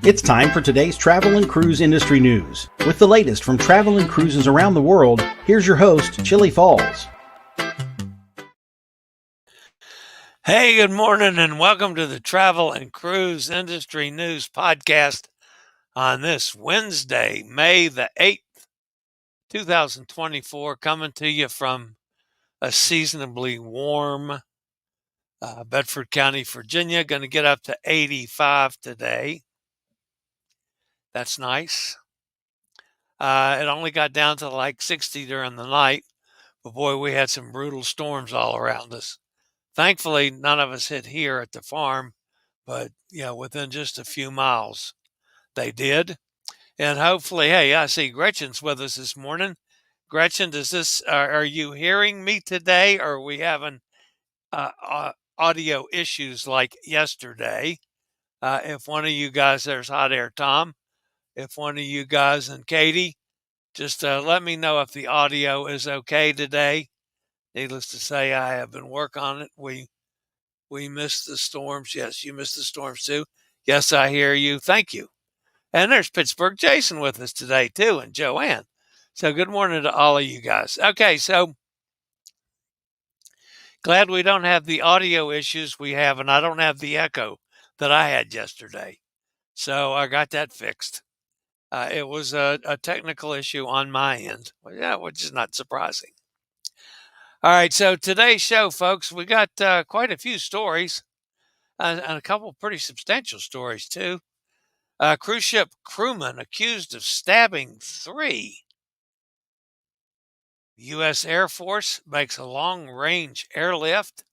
It's time for today's travel and cruise industry news. With the latest from travel and cruises around the world, here's your host, Chillie Falls. Hey, good morning, and welcome to the Travel and Cruise Industry News Podcast on this Wednesday, May the 8th, 2024, coming to you from a seasonably warm Bedford County, Virginia. Going to get up to 85 today. That's nice. It only got down to like 60 during the night, but boy, we had some brutal storms all around us. Thankfully, none of us hit here at the farm, but within just a few miles, they did. And hopefully, hey, I see Gretchen's with us this morning. Gretchen, are you hearing me today, or are we having audio issues like yesterday? If one of you guys, there's Hot Air Tom, if one of you guys and Katie, just let me know if the audio is okay today. Needless to say, I have been working on it. We missed the storms. Yes, you missed the storms too. Yes, I hear you. Thank you. And there's Pittsburgh Jason with us today too, and Joanne. So good morning to all of you guys. Okay, so glad we don't have the audio issues we have, and I don't have the echo that I had yesterday. So I got that fixed. It was a technical issue on my end, which is not surprising. All right, so today's show, folks, we got quite a few stories and a couple pretty substantial stories too. Cruise ship crewman accused of stabbing 3. U.S. Air Force makes a long-range airlift.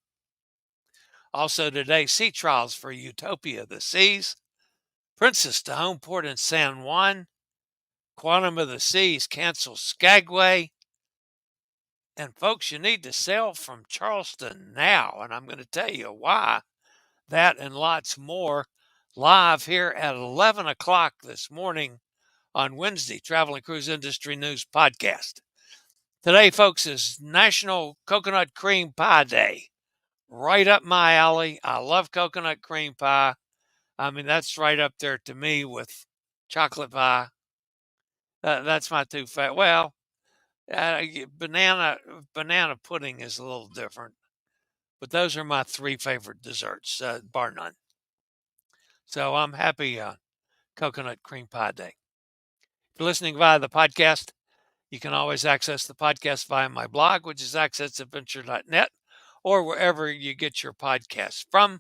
Also today, sea trials for Utopia, the Seas. Princess to Homeport in San Juan. Quantum of the Seas cancels Skagway. And folks, you need to sail from Charleston now, and I'm going to tell you why. That and lots more live here at 11 o'clock this morning on Wednesday, Travel and Cruise Industry News Podcast. Today, folks, is National Coconut Cream Pie Day. Right up my alley. I love coconut cream pie. I mean, that's right up there to me with chocolate pie. That's my two favorite. Well, banana pudding is a little different, but those are my 3 favorite desserts, bar none. So I'm happy Coconut Cream Pie Day. If you're listening via the podcast, you can always access the podcast via my blog, which is accessadventure.net, or wherever you get your podcasts from.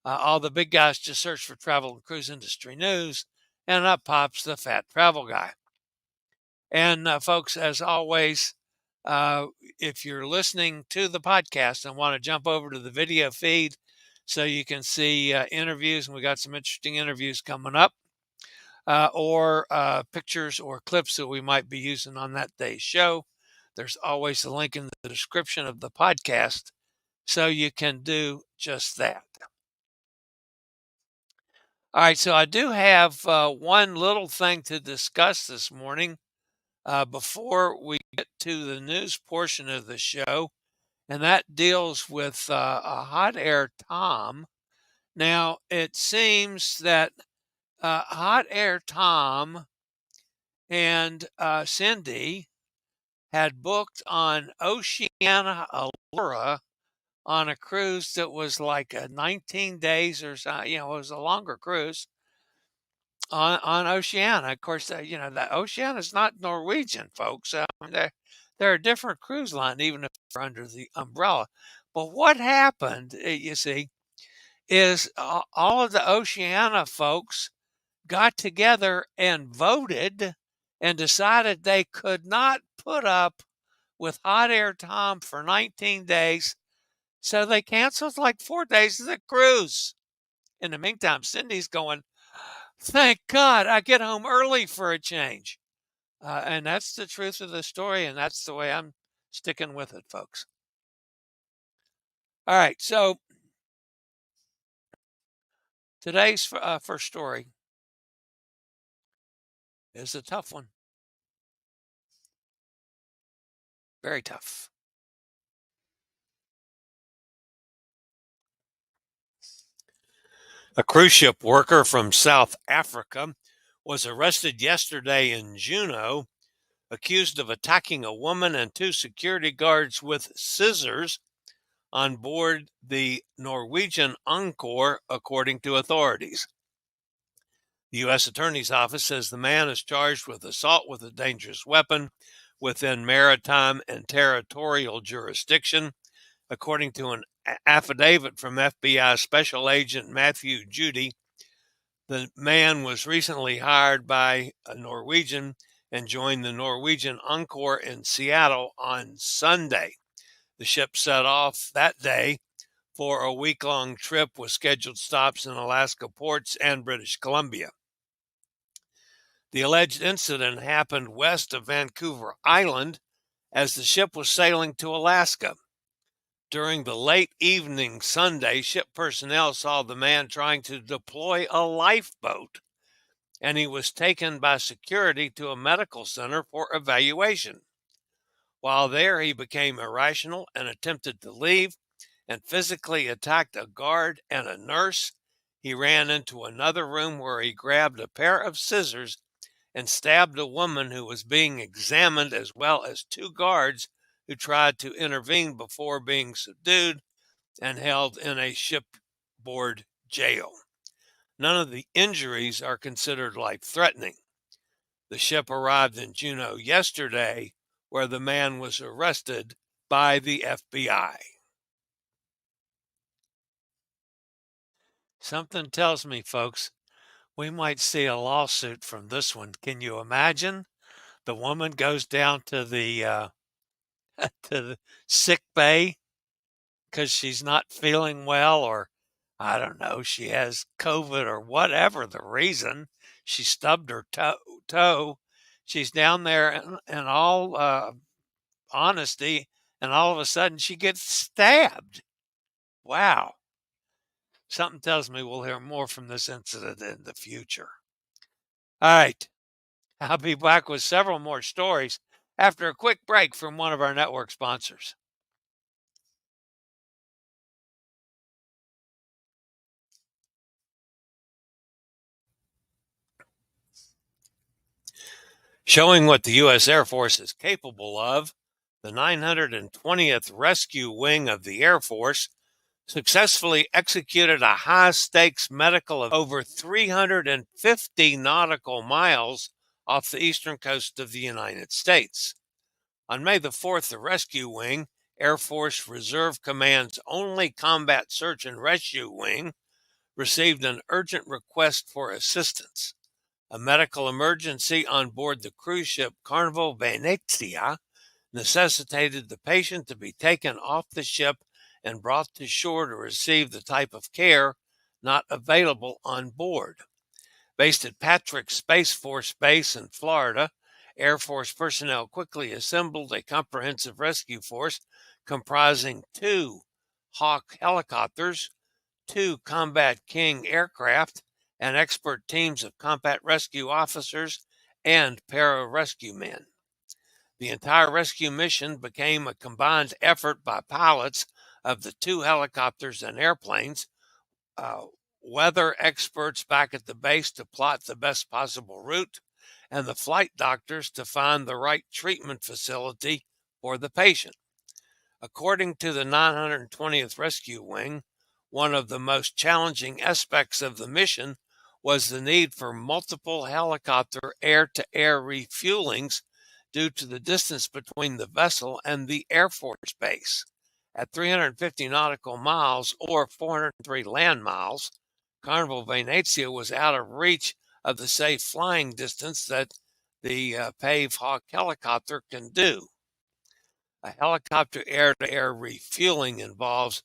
All the big guys just search for Travel and Cruise Industry News, and up pops the Fat Travel Guy. And folks, as always, if you're listening to the podcast and want to jump over to the video feed so you can see interviews, and we got some interesting interviews coming up, or pictures or clips that we might be using on that day's show, there's always a link in the description of the podcast so you can do just that. All right, so I do have one little thing to discuss this morning before we get to the news portion of the show, and that deals with a Hot Air Tom. Now, it seems that Hot Air Tom and Cindy had booked on Oceania Allura on a cruise that was like 19 days or so. It was a longer cruise on Oceania. Of course, the Oceania is not Norwegian, folks. They're a different cruise line, even if they're under the umbrella. But what happened, you see, is all of the Oceania folks got together and voted and decided they could not put up with Hot Air Tom for 19 days. So they canceled like 4 days of the cruise. In the meantime, Cindy's going, thank God I get home early for a change. And that's the truth of the story, and that's the way I'm sticking with it, folks. All right, so today's first story is a tough one. Very tough. A cruise ship worker from South Africa was arrested yesterday in Juneau, accused of attacking a woman and two security guards with scissors on board the Norwegian Encore, according to authorities. The U.S. Attorney's Office says the man is charged with assault with a dangerous weapon within maritime and territorial jurisdiction, according to an affidavit from FBI Special Agent Matthew Judy. The man was recently hired by a Norwegian and joined the Norwegian Encore in Seattle on Sunday. The ship set off that day for a week-long trip with scheduled stops in Alaska ports and British Columbia. The alleged incident happened west of Vancouver Island as the ship was sailing to Alaska. During the late evening Sunday, ship personnel saw the man trying to deploy a lifeboat, and he was taken by security to a medical center for evaluation. While there, he became irrational and attempted to leave and physically attacked a guard and a nurse. He ran into another room where he grabbed a pair of scissors and stabbed a woman who was being examined, as well as two guards who tried to intervene before being subdued and held in a shipboard jail. None of the injuries are considered life-threatening. The ship arrived in Juneau yesterday, where the man was arrested by the FBI. Something tells me, folks, we might see a lawsuit from this one. Can you imagine? The woman goes down to the to the sick bay because she's not feeling well, or I don't know, she has COVID or whatever the reason. She stubbed her toe. She's down there in all honesty, and all of a sudden she gets stabbed. Wow. Something tells me we'll hear more from this incident in the future. All right. I'll be back with several more stories after a quick break from one of our network sponsors. Showing what the U.S. Air Force is capable of, the 920th Rescue Wing of the Air Force successfully executed a high-stakes medical of over 350 nautical miles off the eastern coast of the United States. On May the 4th, the Rescue Wing, Air Force Reserve Command's only combat search and rescue wing, received an urgent request for assistance. A medical emergency on board the cruise ship Carnival Venezia necessitated the patient to be taken off the ship and brought to shore to receive the type of care not available on board. Based at Patrick Space Force Base in Florida, Air Force personnel quickly assembled a comprehensive rescue force comprising 2 Hawk helicopters, 2 Combat King aircraft, and expert teams of combat rescue officers and pararescue men. The entire rescue mission became a combined effort by pilots of the 2 helicopters and airplanes, weather experts back at the base to plot the best possible route, and the flight doctors to find the right treatment facility for the patient. According to the 920th Rescue Wing, one of the most challenging aspects of the mission was the need for multiple helicopter air-to-air refuelings due to the distance between the vessel and the Air Force Base. At 350 nautical miles, or 403 land miles, Carnival Venezia was out of reach of the safe flying distance that the PAVE Hawk helicopter can do. A helicopter air-to-air refueling involves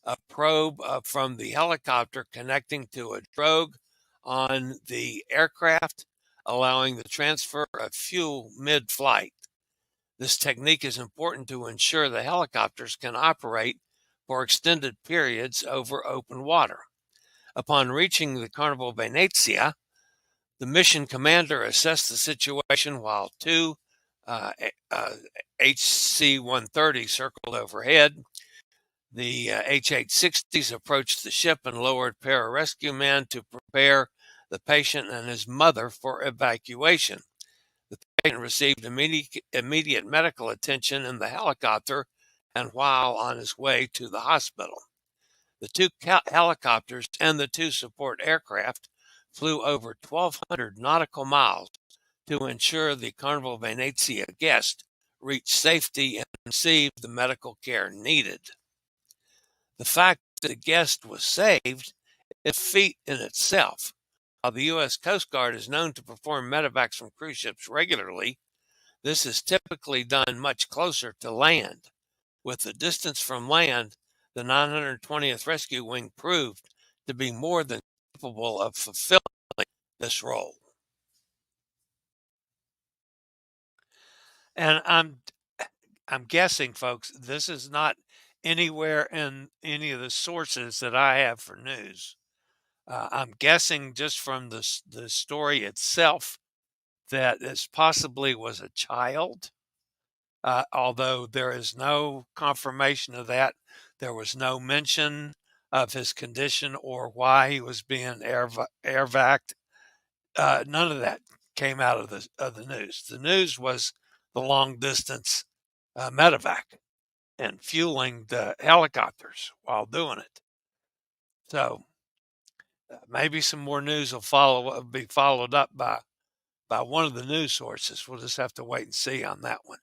a probe from the helicopter connecting to a drogue on the aircraft, allowing the transfer of fuel mid-flight. This technique is important to ensure the helicopters can operate for extended periods over open water. Upon reaching the Carnival Venezia, the mission commander assessed the situation while 2 HC-130 circled overhead. The H-860s approached the ship and lowered pararescue men to prepare the patient and his mother for evacuation. The patient received immediate medical attention in the helicopter and while on his way to the hospital. The two helicopters and the two support aircraft flew over 1,200 nautical miles to ensure the Carnival Venezia guest reached safety and received the medical care needed. The fact that the guest was saved is a feat in itself. While the U.S. Coast Guard is known to perform medevacs from cruise ships regularly, this is typically done much closer to land. With the distance from land, the 920th Rescue Wing proved to be more than capable of fulfilling this role. And I'm guessing, folks, this is not anywhere in any of the sources that I have for news. I'm guessing just from the story itself that this possibly was a child, although there is no confirmation of that. There was no mention of his condition or why he was being air-vac'd. None of that came out of the news. The news was the long-distance medevac and fueling the helicopters while doing it. So maybe some more news will be followed up by one of the news sources. We'll just have to wait and see on that one.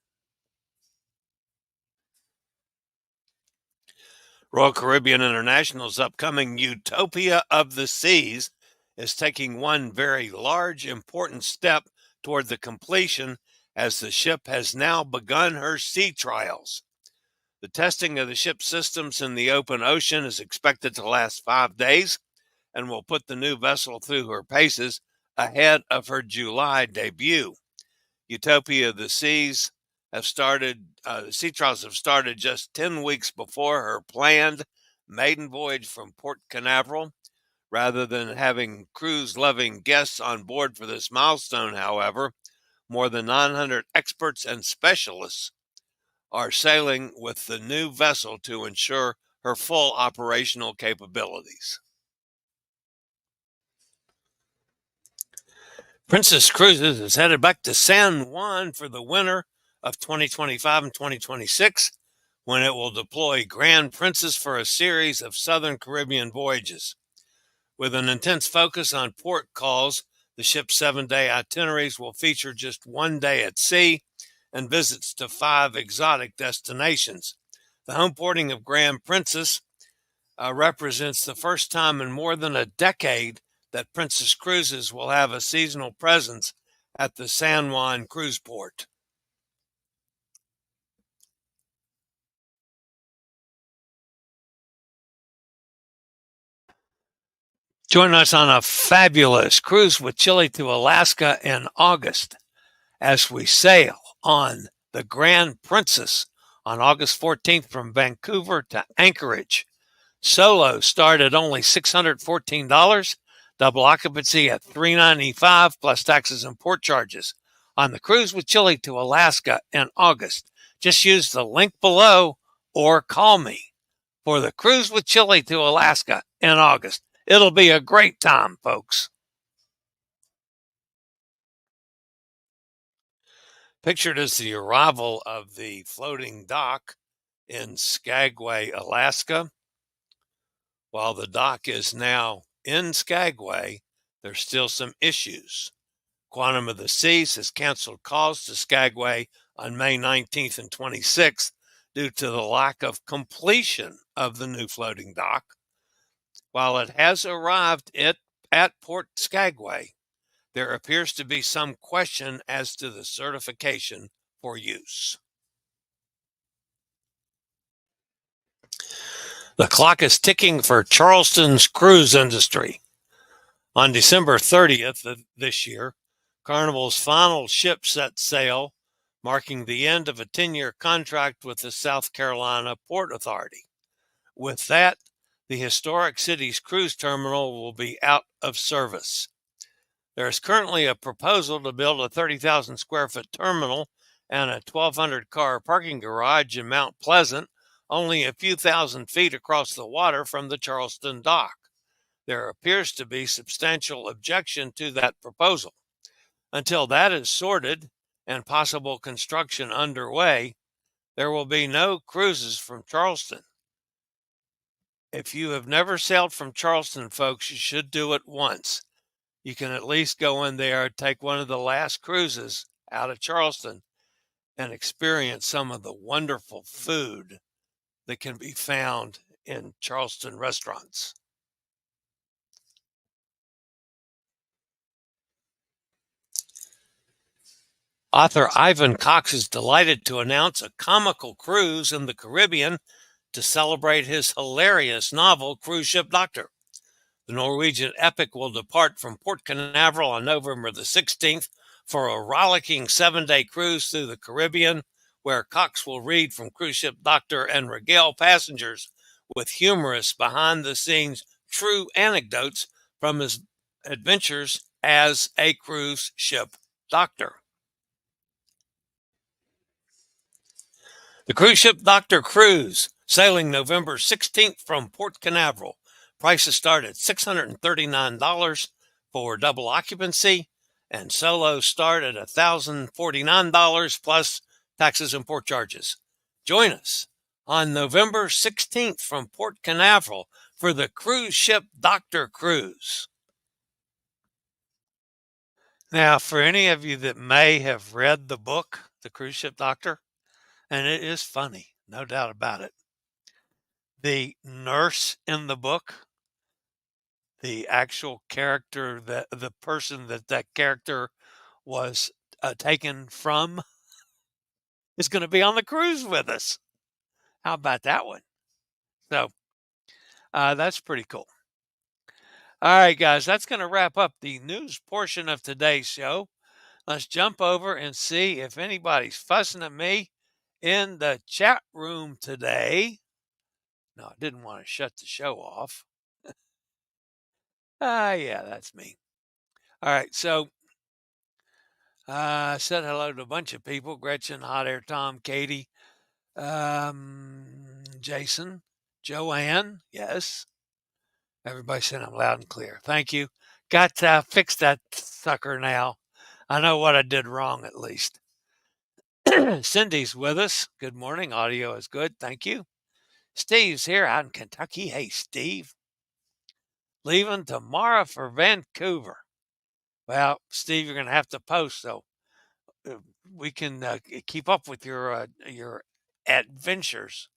Royal Caribbean International's upcoming Utopia of the Seas is taking one very large, important step toward the completion as the ship has now begun her sea trials. The testing of the ship's systems in the open ocean is expected to last 5 days and will put the new vessel through her paces ahead of her July debut. Utopia of the Seas have started, the sea trials have started just 10 weeks before her planned maiden voyage from Port Canaveral. Rather than having cruise-loving guests on board for this milestone, however, more than 900 experts and specialists are sailing with the new vessel to ensure her full operational capabilities. Princess Cruises is headed back to San Juan for the winter of 2025 and 2026, when it will deploy Grand Princess for a series of Southern Caribbean voyages. With an intense focus on port calls, the ship's 7-day itineraries will feature just 1 day at sea and visits to 5 exotic destinations. The homeporting of Grand Princess represents the first time in more than a decade that Princess Cruises will have a seasonal presence at the San Juan cruise port. Join us on a fabulous cruise with Chillie to Alaska in August as we sail on the Grand Princess on August 14th from Vancouver to Anchorage. Solo start at only $614, double occupancy at $395 plus taxes and port charges. On the cruise with Chillie to Alaska in August, just use the link below or call me for the cruise with Chillie to Alaska in August. It'll be a great time, folks. Pictured is the arrival of the floating dock in Skagway, Alaska. While the dock is now in Skagway, there's still some issues. Quantum of the Seas has canceled calls to Skagway on May 19th and 26th due to the lack of completion of the new floating dock. While it has arrived at Port Skagway, there appears to be some question as to the certification for use. The clock is ticking for Charleston's cruise industry. On December 30th of this year, Carnival's final ship set sail, marking the end of a 10-year contract with the South Carolina Port Authority. With that, the historic city's cruise terminal will be out of service. There is currently a proposal to build a 30,000 square foot terminal and a 1,200 car parking garage in Mount Pleasant only a few thousand feet across the water from the Charleston dock. There appears to be substantial objection to that proposal. Until that is sorted and possible construction underway, there will be no cruises from Charleston. If you have never sailed from Charleston, folks, you should do it once. You can at least go in there, take one of the last cruises out of Charleston, and experience some of the wonderful food that can be found in Charleston restaurants. Author Ivan Cox is delighted to announce a comical cruise in the Caribbean to celebrate his hilarious novel, Cruise Ship Doctor. The Norwegian epic will depart from Port Canaveral on November the 16th for a rollicking 7-day cruise through the Caribbean, where Cox will read from Cruise Ship Doctor and regale passengers with humorous behind-the-scenes true anecdotes from his adventures as a cruise ship doctor. The Cruise Ship Doctor Cruise, sailing November 16th from Port Canaveral. Prices start at $639 for double occupancy, and solos start at $1,049 plus taxes and port charges. Join us on November 16th from Port Canaveral for the Cruise Ship Doctor Cruise. Now, for any of you that may have read the book, The Cruise Ship Doctor, and it is funny, no doubt about it. The nurse in the book, the actual character, the person that character was taken from, is going to be on the cruise with us. How about that one? So that's pretty cool. All right, guys, that's going to wrap up the news portion of today's show. Let's jump over and see if anybody's fussing at me in the chat room today. No, I didn't want to shut the show off. Yeah, that's me. All right, so I said hello to a bunch of people: Gretchen, Hot Air Tom, Katie, Jason, Joanne. Yes, everybody said I'm loud and clear. Thank you. Got to fix that sucker now. I know what I did wrong, at least. Cindy's with us. Good morning. Audio is good. Thank you. Steve's here out in Kentucky. Hey, Steve. Leaving tomorrow for Vancouver. Well, Steve, you're going to have to post so we can keep up with your adventures.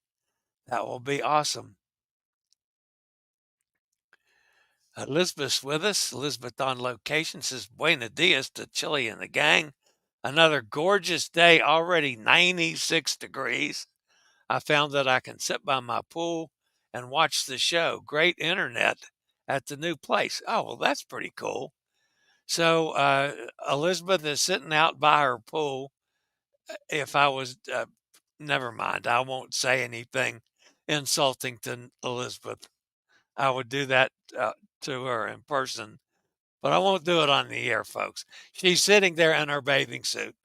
That will be awesome. Elizabeth's with us. Elizabeth on location says, Buena dias to Chillie and the gang. Another gorgeous day, already 96 degrees. I found that I can sit by my pool and watch the show. Great internet at the new place. Oh, well, that's pretty cool. So Elizabeth is sitting out by her pool. If I was, never mind, I won't say anything insulting to Elizabeth. I would do that to her in person, but I won't do it on the air, folks. She's sitting there in her bathing suit.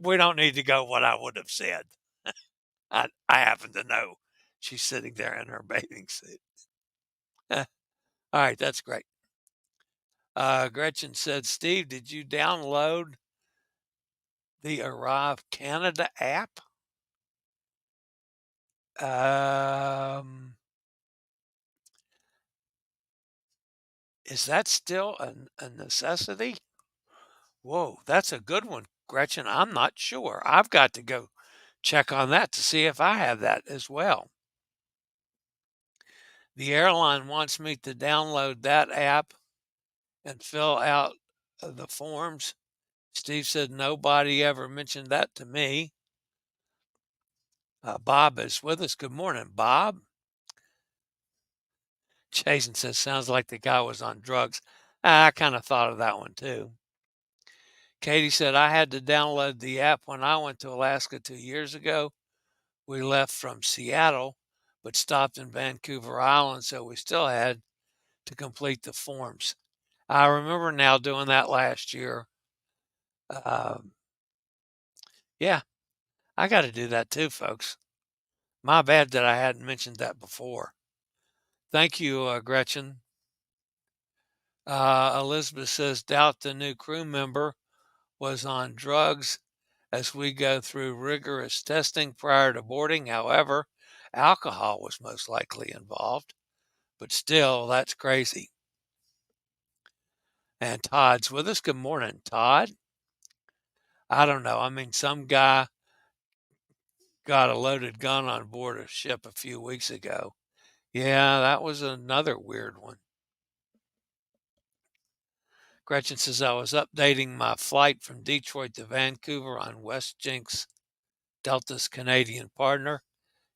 We don't need to go what I would have said. I happen to know she's sitting there in her bathing suit. All right, that's great. Gretchen said, Steve, did you download the Arrive Canada app? Is that still a necessity? Whoa, that's a good one, Gretchen. I'm not sure. I've got to go check on that to see if I have that as well. The airline wants me to download that app and fill out the forms. Steve said nobody ever mentioned that to me. Bob is with us. Good morning, Bob. Jason says, sounds like the guy was on drugs. I kind of thought of that one too. Katie said, I had to download the app when I went to Alaska 2 years ago. We left from Seattle, but stopped in Vancouver Island, so we still had to complete the forms. I remember now doing that last year. Yeah, I got to do that too, folks. My bad that I hadn't mentioned that before. Thank you, Gretchen. Elizabeth says, doubt the new crew member was on drugs as we go through rigorous testing prior to boarding. However, alcohol was most likely involved, but still, that's crazy. And Todd's with us. Good morning, Todd. I don't know. I mean, some guy got a loaded gun on board a ship a few weeks ago. Yeah, that was another weird one. Gretchen says, I was updating my flight from Detroit to Vancouver on WestJet's Delta's Canadian partner,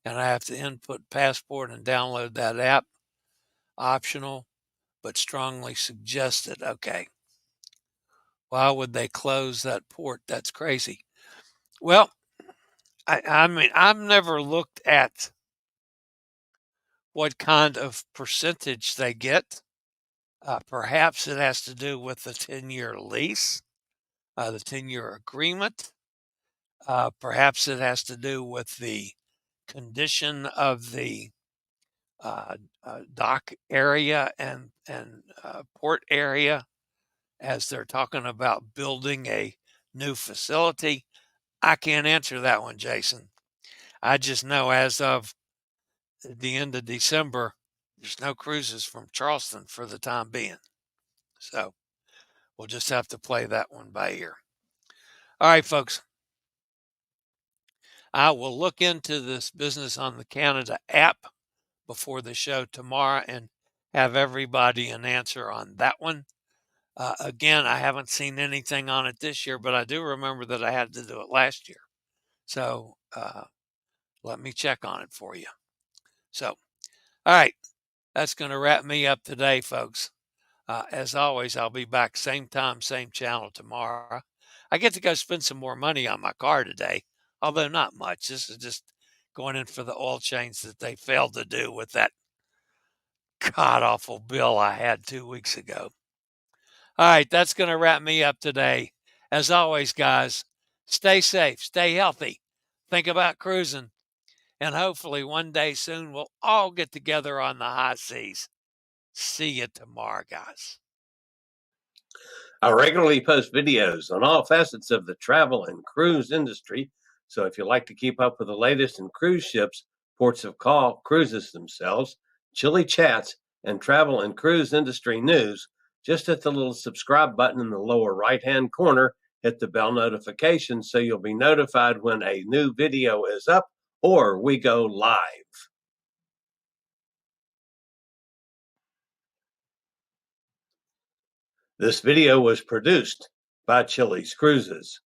and I have to input passport and download that app. Optional, but strongly suggested. Okay. Why would they close that port? That's crazy. Well, I mean, I've never looked at what kind of percentage they get. Perhaps it has to do with the 10-year lease, the 10-year agreement. Perhaps it has to do with the condition of the dock area and port area as they're talking about building a new facility. I can't answer that one, Jason. I just know as of the end of December, there's no cruises from Charleston for the time being. So we'll just have to play that one by ear. All right, folks. I will look into this business on the Canada app before the show tomorrow and have everybody an answer on that one. Again, I haven't seen anything on it this year, but I do remember that I had to do it last year. So let me check on it for you. So, all right, that's going to wrap me up today, folks. As always, I'll be back same time, same channel tomorrow. I get to go spend some more money on my car today, although not much. This is just going in for the oil change that they failed to do with that god awful bill I had 2 weeks ago. All right, that's going to wrap me up today. As always, guys, stay safe, stay healthy, think about cruising, and hopefully one day soon we'll all get together on the high seas. See you tomorrow, guys. I regularly post videos on all facets of the travel and cruise industry. So if you like to keep up with the latest in cruise ships, ports of call, cruises themselves, chilly chats, and travel and cruise industry news, just hit the little subscribe button in the lower right-hand corner, hit the bell notification so you'll be notified when a new video is up or we go live. This video was produced by Chillie's Cruises.